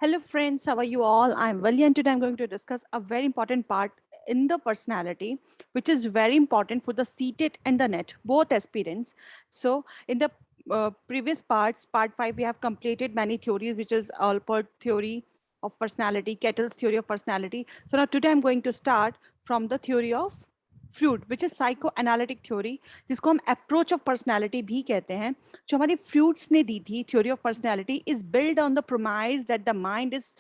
Hello, friends. How are you all? I'm Vali, and today I'm going to discuss a very important part in the personality, which is very important for the seated and the net, both aspirants. So, in the previous parts, part 5, we have completed many theories, which is Alpert theory of personality, Kettle's theory of personality. So, now today I'm going to start from the theory of fluid which is psycho analytic theory, जिसको हम approach of personality भी कहते हैं, जो हमारी fluids ने दी थी. Theory of personality is build on the promise that the mind is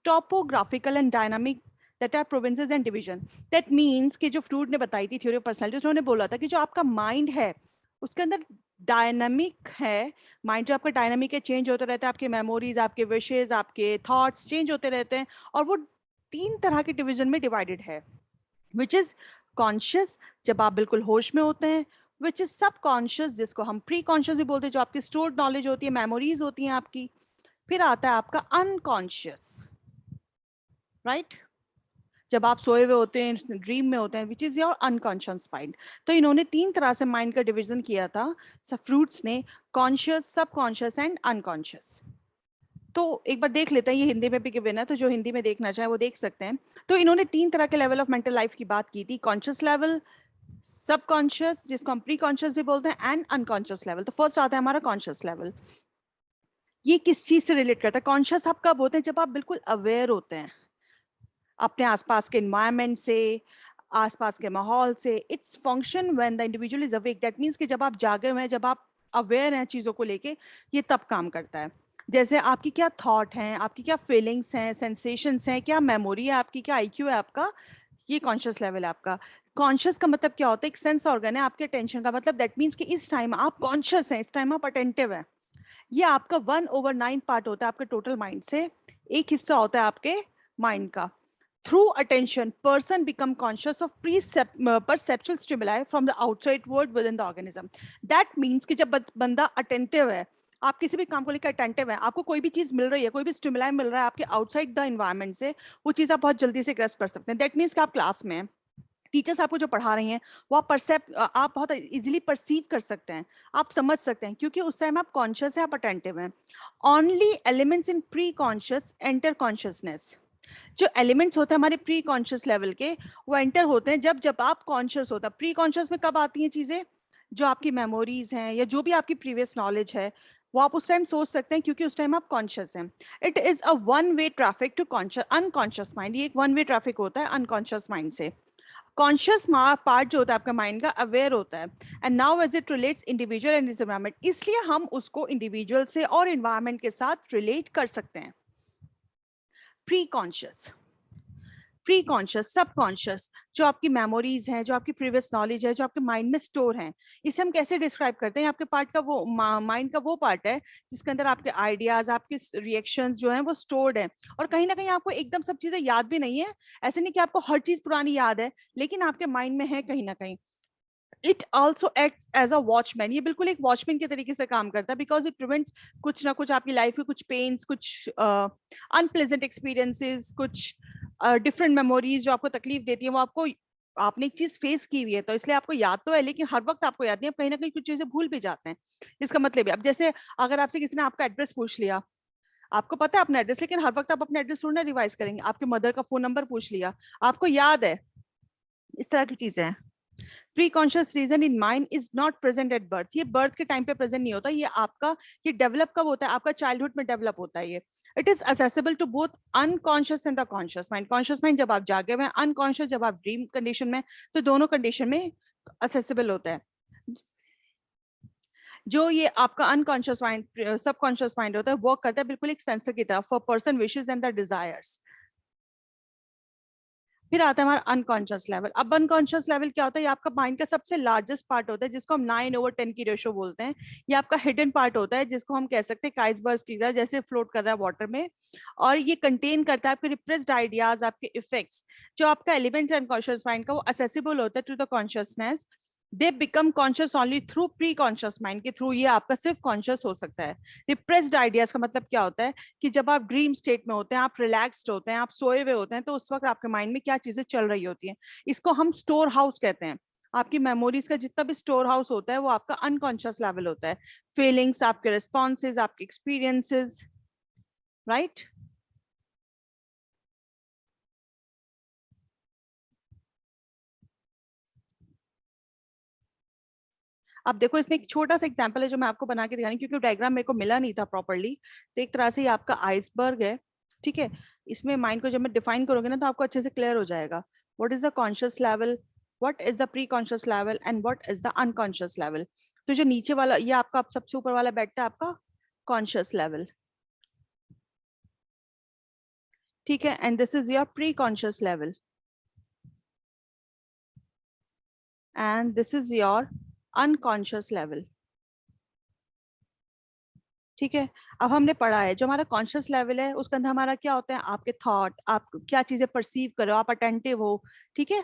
topographical and dynamic, that are provinces and division. That means कि जो फ्लूड ने बताई थी थ्योरी ऑफ पर्सनैलिटी, उन्होंने बोला था कि जो आपका माइंड है उसके अंदर डायनामिक है. माइंड जो आपका डायनामिक है, चेंज होता रहता है, आपके मेमोरीज, आपके विशेज, आपके थॉट्स चेंज होते रहते हैं, और वो 3 तरह के डिवीजन में डिवाइडेड है. विच इज कॉन्शियस, जब आप बिल्कुल होश में होते हैं. विच इज सब कॉन्शियस, जिसको हम प्री कॉन्शियस भी बोलते हैं, जो आपकी स्टोर्ड नॉलेज होती है, मेमोरीज होती हैं आपकी. फिर आता है आपका अनकॉन्शियस, राइट, जब आप सोए हुए होते हैं, ड्रीम में होते हैं, which is your unconscious mind. तो इन्होंने 3 तरह से माइंड का डिवीजन किया था फ्रूट्स ने: कॉन्शियस, सब कॉन्शियस एंड अनकॉन्शियस. तो एक बार देख लेते हैं, ये हिंदी में भी गिवन है, तो जो हिंदी में देखना चाहे वो देख सकते हैं. तो इन्होंने 3 तरह के लेवल ऑफ मेंटल लाइफ की बात की थी: कॉन्शियस लेवल, सब कॉन्शियस, जिसको हम प्री कॉन्शियस भी बोलते हैं, एंड अनकॉन्शियस लेवल. तो फर्स्ट आता है हमारा कॉन्शियस लेवल. ये किस चीज से रिलेट करता है? कॉन्शियस आप कब होते हैं? जब आप बिल्कुल अवेयर होते हैं अपने आसपास के एनवायरमेंट से, आसपास के माहौल से. Its function when the individual is awake. That means कि जब आप जागे हुए हैं, जब आप अवेयर हैं चीज़ों को लेके, ये तब काम करता है. जैसे आपकी क्या थॉट हैं, आपकी क्या फीलिंग्स हैं, सेंसेशंस हैं, क्या मेमोरी है आपकी, क्या आईक्यू है आपका, ये कॉन्शियस लेवल है आपका. कॉन्शियस का मतलब क्या होता है? एक सेंस ऑर्गन है आपके अटेंशन का. मतलब दैट मीन्स कि इस टाइम आप कॉन्शियस हैं, इस टाइम आप अटेंटिव हैं. ये आपका 1/9 पार्ट होता है आपके टोटल माइंड से. एक हिस्सा होता है आपके माइंड का. Through attention, person become conscious of perceptual stimuli from the outside world within the organism. That means कि जब बंदा attentive है, आप किसी भी काम को लेकर अटेंटिव है, आपको कोई भी चीज मिल रही है, कोई भी स्टिमुलाई मिल रहा है आपके आउटसाइड द इन्वायरमेंट से, वो चीज आप बहुत जल्दी से ग्रेस्प कर सकते हैं. दैट मीन्स कि आप क्लास में हैं, टीचर्स आपको जो पढ़ा रही हैं, वो आप बहुत इजीली परसीव कर सकते हैं, आप समझ सकते हैं, क्योंकि उस टाइम आप कॉन्शियस है, आप अटेंटिव हैं. Only elements in pre conscious enter consciousness. जो एलिमेंट्स होते हैं हमारे प्री कॉन्शियस लेवल के, वो एंटर होते हैं जब जब आप कॉन्शियस होता है. प्री कॉन्शियस में कब आती हैं चीजें? जो आपकी मेमोरीज हैं या जो भी आपकी प्रीवियस नॉलेज है, वो आप उस टाइम सोच सकते हैं, क्योंकि उस टाइम आप कॉन्शियस हैं. It is a one way traffic to conscious unconscious mind. ये एक वन वे ट्रैफिक होता है अनकॉन्शियस माइंड से. कॉन्शियस पार्ट जो होता है आपका माइंड का, अवेयर होता है. And now as it relates individual and is environment, इसलिए हम उसको इंडिविजुअल से और एनवायरमेंट के साथ रिलेट कर सकते हैं. प्री कॉन्शियस, प्री कॉन्शियस, सब कॉन्शियस, जो आपकी मेमोरीज हैं, जो आपकी प्रीवियस नॉलेज है, जो आपके माइंड में स्टोर हैं. इसे हम कैसे डिस्क्राइब करते हैं? आपके पार्ट का वो माइंड का वो पार्ट है जिसके अंदर आपके आइडियाज, आपके रिएक्शंस जो हैं वो स्टोर्ड है. और कहीं ना कहीं आपको एकदम सब चीजें याद भी नहीं है. ऐसे नहीं कि आपको हर चीज पुरानी याद है, लेकिन आपके माइंड में है कहीं ना कहीं. It also act as a watchman. ये बिल्कुल एक वॉचमैन के तरीके से काम करता है, बिकॉज इट प्रिवेंट्स कुछ ना कुछ आपकी लाइफ में, कुछ पेन्स, कुछ अनप्लेजेंट एक्सपीरियंसेस, कुछ डिफरेंट मेमोरीज जो आपको तकलीफ देती है, वो आपको, आपने एक चीज फेस की हुई है तो इसलिए आपको याद तो है, लेकिन हर वक्त आपको याद नहीं है. कहीं ना कहीं कुछ चीजें भूल भी जाते हैं. इसका मतलब है, अब जैसे अगर आपसे किसी ने आपका एड्रेस पूछ लिया, आपको पता है अपना एड्रेस, लेकिन हर वक्त आप अपना एड्रेस थोड़ा रिवाइज करेंगे. आपके मदर का फोन नंबर पूछ लिया, आपको याद है. इस तरह की चीजें हैं. Preconscious region in mind is not present at birth. ये बर्थ के टाइम पे प्रेजेंट नहीं होता. ये आपका, ये डेवलप कब होता है? आपका चाइल्डहुड में डेवलप होता है ये. It is accessible to both unconscious and the conscious mind. Conscious mind जब आप जागे हुए हैं, अनकॉन्शियस जब आप ड्रीम कंडीशन में, तो दोनों कंडीशन में असेसिबल होता है. जो ये आपका अनकॉन्शियस माइंड, सबकॉन्शियस माइंड होता है, वर्क करता है बिल्कुल एक सेंसर की तरह for person wishes and the desires. फिर आता है हमारा अनकॉन्शियस लेवल. अब अनकॉन्शियस लेवल क्या होता है? ये आपका माइंड का सबसे लार्जेस्ट पार्ट होता है, जिसको हम 9/10 की रेशो बोलते हैं. ये आपका हिडन पार्ट होता है, जिसको हम कह सकते हैं आइसबर्ग की तरह, जैसे फ्लोट कर रहा है वाटर में. और ये कंटेन करता है आपके रिप्रेस्ड आइडियाज, आपके इफेक्ट्स. जो आपका एलिमेंट है अनकॉन्शियस माइंड का, वो असेसिबल होता है to the consciousness. They become conscious only through preconscious mind के थ्रू. ये आपका सिर्फ कॉन्शियस हो सकता है. रिप्रेस्ड आइडियाज का मतलब क्या होता है? कि जब आप ड्रीम स्टेट में होते हैं, आप रिलैक्स्ड होते हैं, आप सोए हुए होते हैं, तो उस वक्त आपके माइंड में क्या चीजें चल रही होती हैं, इसको हम स्टोर हाउस कहते हैं. आपकी मेमोरीज का जितना भी स्टोर हाउस होता है, वो आपका अनकॉन्शियस लेवल होता है. फीलिंग्स, आपके रिस्पॉन्सेज, आपके एक्सपीरियंसेस, राइट. अब देखो इसमें एक छोटा सा एग्जांपल है जो मैं आपको बना के दिखानी, क्योंकि डायग्राम मेरे को मिला नहीं था प्रॉपर्ली। तो एक तरह से ये आपका आइसबर्ग है, ठीक है। इसमें माइंड को जब मैं डिफाइन करूंगी ना तो आपको अच्छे से क्लियर हो जाएगा। What is the conscious level, what is the pre conscious level and what is the unconscious level. तो जो नीचे वाला ये आपका सबसे ऊपर वाला बैठता है आपका कॉन्शियस लेवल, ठीक है, and this is your pre conscious level and this is your unconscious level, ठीक है। अब हमने पढ़ा है जो हमारा कॉन्शियस लेवल है उसके अंदर हमारा क्या होता है, आपके थॉट, आप क्या चीजें परसीव कर रहे हो, आप अटेंटिव हो, ठीक है,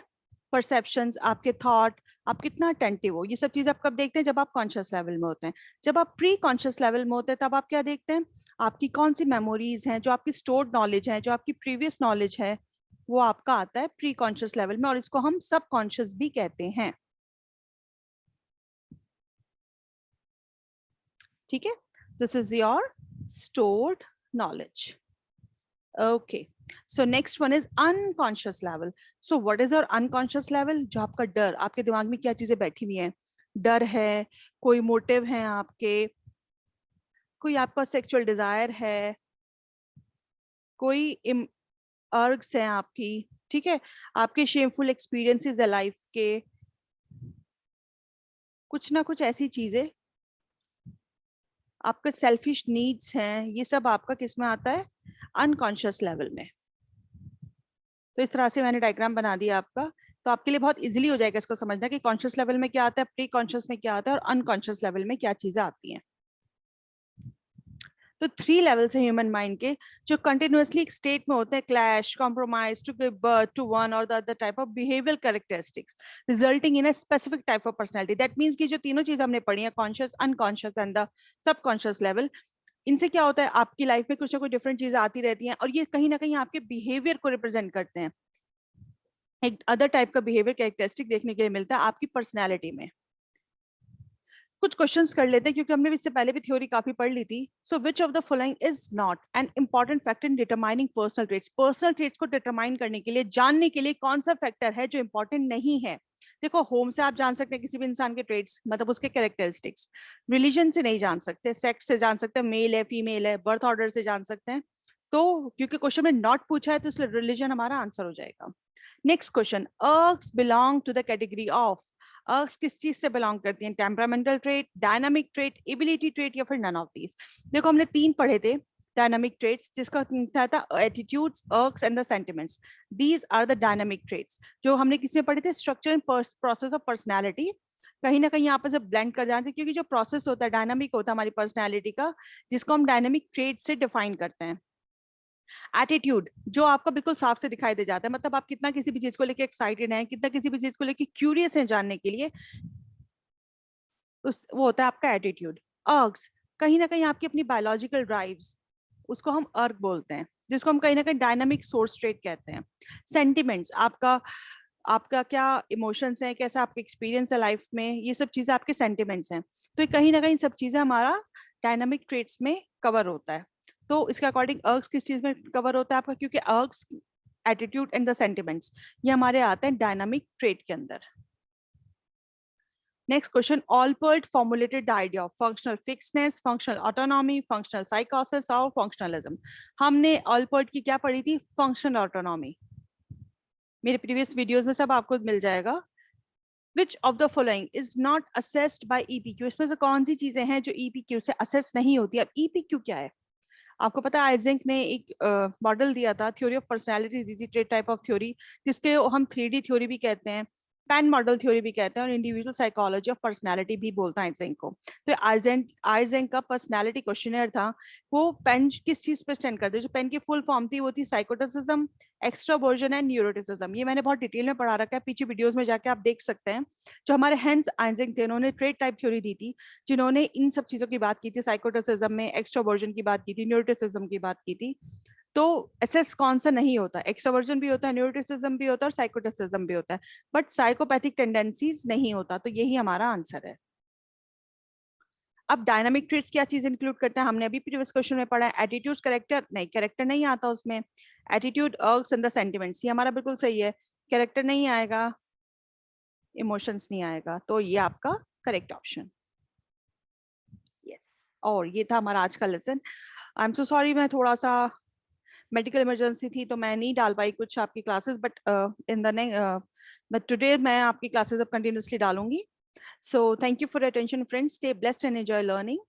परसेप्शंस, आपके थॉट, आप कितना अटेंटिव हो, ये सब चीजें आप कब देखते हैं, जब आप कॉन्शियस लेवल में होते हैं। जब आप प्री कॉन्शियस लेवल में होते हैं तब आप क्या देखते हैं, आपकी कौन सी मेमोरीज हैं, जो आपकी स्टोर्ड नॉलेज है, जो आपकी प्रीवियस नॉलेज है, वो आपका आता है प्री कॉन्शियस लेवल में, और इसको हम सब कॉन्शियस भी कहते हैं, ठीक है। This is your stored knowledge. Okay, so next one is unconscious level. So what is your unconscious level? जो आपका डर, आपके दिमाग में क्या चीजें बैठी हुई हैं, डर है, कोई मोटिव है आपके, कोई आपका सेक्सुअल डिजायर है, कोई अर्ग्स हैं आपकी, ठीक है, आपके शेमफुल एक्सपीरियंसेस है लाइफ के, कुछ ना कुछ ऐसी चीजें, आपके सेल्फिश नीड्स हैं, ये सब आपका किस में आता है, अनकॉन्शियस लेवल में। तो इस तरह से मैंने डायग्राम बना दिया आपका, तो आपके लिए बहुत इजीली हो जाएगा इसको समझना कि कॉन्शियस लेवल में क्या आता है, प्री कॉन्शियस में क्या आता है, और अनकॉन्शियस लेवल में क्या चीजें आती हैं। तो 3 लेवल्स हैं ह्यूमन माइंड के, जो कंटिन्यूअसली एक स्टेट में होते हैं, clash, compromise, to give birth to one और the other type of behaviour characteristics resulting in a specific type of personality. That means कि जो तीनों चीज हमने पढ़ी है, conscious, unconscious and the subconscious level, इनसे क्या होता है, आपकी लाइफ में कुछ ना कुछ डिफरेंट चीजें आती रहती हैं, और ये कहीं ना कहीं आपके बिहेवियर को रिप्रेजेंट करते हैं। एक अदर टाइप का बिहेवियर कैरेक्टरिस्टिक देखने के लिए मिलता है आपकी पर्सनैलिटी में। कुछ क्वेश्चंस कर लेते हैं क्योंकि हमने इससे पहले भी थ्योरी काफी पढ़ ली थी। So which of the following is not an important factor in determining personal traits. Personal traits को डिटरमाइन करने के लिए, जानने के लिए कौन सा फैक्टर है जो इंपॉर्टेंट नहीं है। देखो, होम से आप जान सकते हैं किसी भी इंसान के ट्रेट्स, मतलब उसके कैरेक्टरिस्टिक्स। रिलीजन से नहीं जान सकते, सेक्स से जान सकते हैं, मेल है फीमेल है, बर्थ ऑर्डर से जान सकते हैं। तो क्योंकि क्वेश्चन में नॉट पूछा है तो इसलिए रिलीजन हमारा आंसर हो जाएगा। Next question, ergs belong to the category of, ergs किस चीज से बिलोंग करती हैं, temperamental trait, dynamic trait, ability trait, या फिर नन ऑफ दीज। देखो हमने 3 पढ़े थे डायनामिक ट्रेट्स, जिसका था attitudes, ergs and the sentiments. These are the dynamic traits. जो हमने किसमें पढ़े थे, structure and process of personality. कहीं ना कहीं यहाँ पर से ब्लेंड कर जाते हैं, क्योंकि जो प्रोसेस होता है डायनामिक होता है हमारी पर्सनैलिटी का, जिसको हम डायनामिक ट्रेट से डिफाइन करते हैं। एटीट्यूड, जो आपका बिल्कुल साफ से दिखाई दे जाता है, मतलब आप कितना किसी भी चीज को लेके एक्साइटेड हैं, कितना किसी भी चीज को लेके क्यूरियस हैं जानने के लिए, वो होता है आपका एटीट्यूड। अर्ग्स, कहीं ना कहीं आपकी अपनी बायोलॉजिकल ड्राइव्स, उसको हम अर्ग बोलते हैं, जिसको हम कहीं ना कहीं डायनामिक सोर्स ट्रेट कहते हैं। सेंटिमेंट्स, आपका आपका क्या इमोशंस हैं, कैसा आपका एक्सपीरियंस है लाइफ में, ये सब चीजें आपके सेंटिमेंट्स हैं। तो ये कहीं ना कहीं सब चीजें हमारा डायनामिक ट्रेट्स में कवर होता है। तो इसके अकॉर्डिंग अर्ग्स किस चीज में कवर होता है आपका, क्योंकि अर्ग्स, एटीट्यूड एंड द सेंटिमेंट्स, ये हमारे आते हैं डायनामिक ट्रेट के अंदर। Next question, Allport formulated the idea of functional fixedness, functional autonomy, functional psychosis और functionalism. हमने Allport की क्या पढ़ी थी, functional autonomy। मेरे previous videos में सब आपको मिल जाएगा। Which of the following is not assessed by EPQ? इसमें से कौन सी चीजें हैं जो EPQ से असेस नहीं होती। अब EPQ क्या है, आपको पता है आइजेंक ने एक मॉडल दिया था, थ्योरी ऑफ पर्सनालिटी दी थी, ट्रेट टाइप ऑफ थ्योरी, जिसके हम 3D थ्योरी भी कहते हैं, पैन मॉडल थ्योरी भी कहते हैं, और इंडिविजुअल साइकोलॉजी ऑफ पर्सनालिटी भी बोलता है आइजेंक को। तो आइजेंक का पर्सनालिटी क्वेश्चनर था, वो पेन किस चीज पे स्टैंड करते, जो पेन की फुल फॉर्म थी वो थी साइकोटिसिज्म, एक्स्ट्रोवर्जन एंड न्यूरोटिसिज्म। ये मैंने बहुत डिटेल में पढ़ा रखा है, पीछे वीडियोस में जाके आप देख सकते हैं। जो हमारे हेंस आइजेंक थे, उन्होंने ट्रेट टाइप थ्योरी दी थी, जिन्होंने इन सब चीजों की बात की थी, साइकोटिसिज्म में एक्स्ट्रोवर्जन की बात की थी, न्यूरोटिसिज्म की बात की थी। तो एसएस कौन सा नहीं होता, एक्स्ट्रोवर्जन भी होता है, न्यूरोटिसिज्म भी होता है, और साइकोटिसिज्म भी होता है, बट साइकोपैथिक टेंडेंसीज नहीं होता। तो यही हमारा आंसर है। अब डायनामिक ट्रेट्स क्या चीज इंक्लूड करते हैं, हमने अभी प्रीवियस क्वेश्चन में पढ़ा है। एटीट्यूड, कैरेक्टर नहीं, कैरेक्टर नहीं आता उसमें। एटीट्यूड, अर्ग्स एंड द सेंटिमेंट्स, ये हमारा बिल्कुल सही है। कैरेक्टर नहीं आएगा, इमोशंस नहीं आएगा, तो ये आपका करेक्ट ऑप्शन। यस, और ये था हमारा आज का lesson. I am so sorry, मैं थोड़ा सा मेडिकल इमरजेंसी थी तो मैं नहीं डाल पाई कुछ आपकी classes, but in the but today मैं आपकी क्लासेस अब कंटिन्यूसली डालूंगी। So thank you for attention friends, stay blessed and enjoy learning.